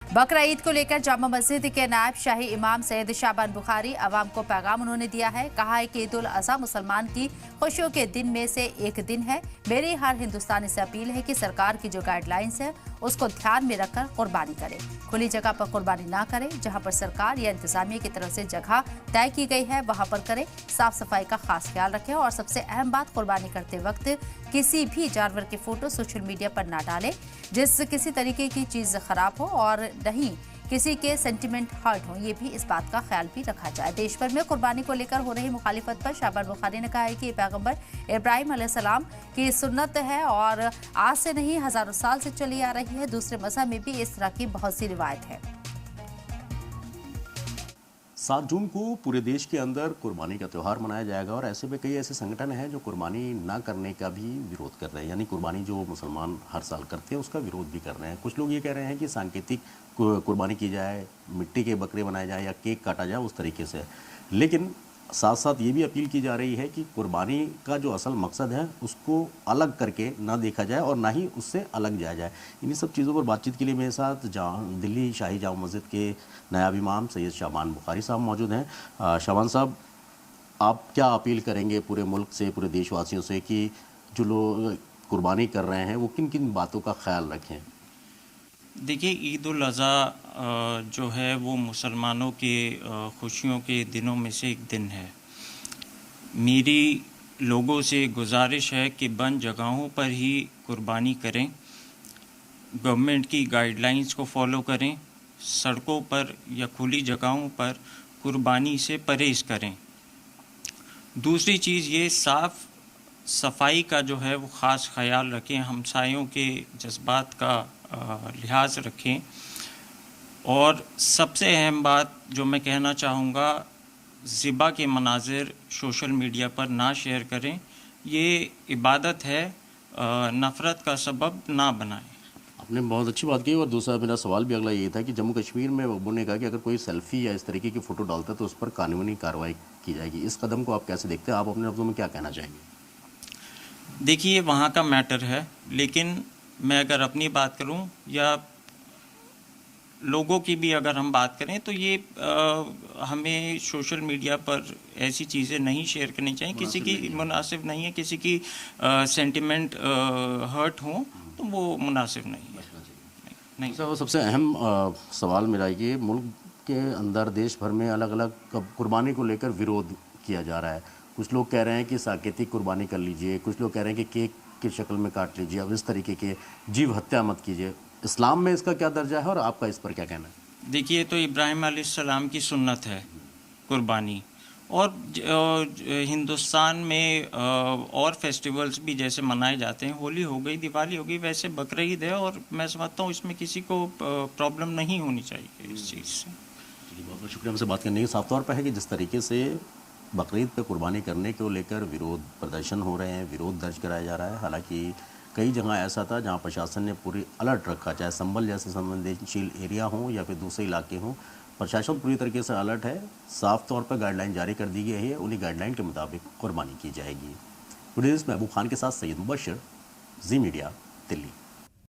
बकरा ईद को लेकर जामा मस्जिद के नायब शाही इमाम सैयद शाबान बुखारी अवाम को पैगाम उन्होंने दिया है। कहा है कि ईद उल अज़हा मुसलमान की खुशियों के दिन में से एक दिन है। मेरी हर हिंदुस्तानी से अपील है कि सरकार की जो गाइडलाइंस है उसको ध्यान में रखकर कुर्बानी करे। खुली जगह पर कुर्बानी ना करे, जहां पर सरकार या इंतजामिया की तरफ से जगह तय की गई है वहां पर करे। साफ सफाई का खास ख्याल रखें और सबसे अहम बात, कुर्बानी करते वक्त किसी भी जानवर के फोटो सोशल मीडिया पर ना डालें जिस किसी तरीके की चीज खराब हो और नहीं किसी के सेंटिमेंट हर्ट हो। ये भी इस बात का ख्याल भी रखा जाए। देश भर में कुर्बानी को लेकर हो रही मुखालिफत पर शाबान बुखारी ने कहा है कि पैगंबर इब्राहिम अलैहिस्सलाम की सुन्नत है और आज से नहीं हजारों साल से चली आ रही है। दूसरे मज़हब में भी इस तरह की बहुत सी रिवायत है। 7 जून को पूरे देश के अंदर कुर्बानी का त्यौहार मनाया जाएगा और ऐसे में कई ऐसे संगठन हैं जो कुर्बानी ना करने का भी विरोध कर रहे हैं, यानी कुर्बानी जो मुसलमान हर साल करते हैं उसका विरोध भी कर रहे हैं। कुछ लोग ये कह रहे हैं कि सांकेतिक कुर्बानी की जाए, मिट्टी के बकरे बनाए जाए या केक काटा जाए उस तरीके से, लेकिन साथ साथ ये भी अपील की जा रही है कि कुर्बानी का जो असल मकसद है उसको अलग करके ना देखा जाए और ना ही उससे अलग जाया जाए। इन्हीं सब चीज़ों पर बातचीत के लिए मेरे साथ दिल्ली शाही जामा मस्जिद के नायब इमाम सैयद शाबान बुखारी साहब मौजूद हैं। शाबान साहब, आप क्या अपील करेंगे पूरे मुल्क से, पूरे देशवासियों से कि जो लोग कुर्बानी कर रहे हैं वो किन किन बातों का ख्याल रखें? देखिए, ईद उल अज़हा जो है वो मुसलमानों के खुशियों के दिनों में से एक दिन है। मेरी लोगों से गुजारिश है कि बंद जगहों पर ही कुर्बानी करें, गवर्नमेंट की गाइडलाइंस को फॉलो करें, सड़कों पर या खुली जगहों पर कुर्बानी से परहेज़ करें। दूसरी चीज़ ये साफ़ सफाई का जो है वो ख़ास ख्याल रखें, हमसायों के जज्बात का लिहाज रखें। और सबसे अहम बात जो मैं कहना चाहूँगा, ज़िबा के मनाजिर सोशल मीडिया पर ना शेयर करें। ये इबादत है, नफ़रत का सबब ना बनाएं। आपने बहुत अच्छी बात की और दूसरा मेरा सवाल भी अगला ये था कि जम्मू कश्मीर में वक्बों ने कहा कि अगर कोई सेल्फ़ी या इस तरीके की फ़ोटो डालता है तो उस पर कानूनी कार्रवाई की जाएगी। इस कदम को आप कैसे देखते हैं? आप अपने लफ्ज़ों में क्या कहना चाहेंगे? देखिए, वहाँ का मैटर है, लेकिन मैं अगर अपनी बात करूं या लोगों की भी अगर हम बात करें तो ये हमें सोशल मीडिया पर ऐसी चीज़ें नहीं शेयर करनी चाहिए। किसी की मुनासिब नहीं है, किसी की सेंटिमेंट हर्ट हो तो वो मुनासिब नहीं है। नहीं। तो सबसे अहम सवाल मेरा ये, मुल्क के अंदर देश भर में अलग अलग कुर्बानी को लेकर विरोध किया जा रहा है। कुछ लोग कह रहे हैं कि सांकेतिक कुर्बानी कर लीजिए, कुछ लोग कह रहे हैं कि केक की शक्ल में काट लीजिए, अब इस तरीके के जीव हत्या मत कीजिए। इस्लाम में इसका क्या दर्जा है और आपका इस पर क्या कहना है? देखिए, तो इब्राहिम अलैहिस्सलाम की सुन्नत है कुर्बानी, और हिंदुस्तान में और फेस्टिवल्स भी जैसे मनाए जाते हैं, होली हो गई, दिवाली हो गई, वैसे बकरा ईद है, और मैं समझता हूँ इसमें किसी को प्रॉब्लम नहीं होनी चाहिए इस चीज़ से। बहुत बहुत शुक्रिया हमसे बात करने के। साफ तौर पर है कि जिस तरीके से बकरीद पे कुर्बानी करने को लेकर विरोध प्रदर्शन हो रहे हैं, विरोध दर्ज कराया जा रहा है। हालांकि कई जगह ऐसा था जहां प्रशासन ने पूरी अलर्ट रखा, चाहे संभल जैसे संवेदनशील एरिया हो या फिर दूसरे इलाके हों, प्रशासन पूरी तरीके से अलर्ट है। साफ तौर पर गाइडलाइन जारी कर दी गई है, उन्हीं गाइडलाइन के मुताबिक कुर्बानी की जाएगी। महबूब खान के साथ सैयद मुबशर, जी मीडिया, दिल्ली।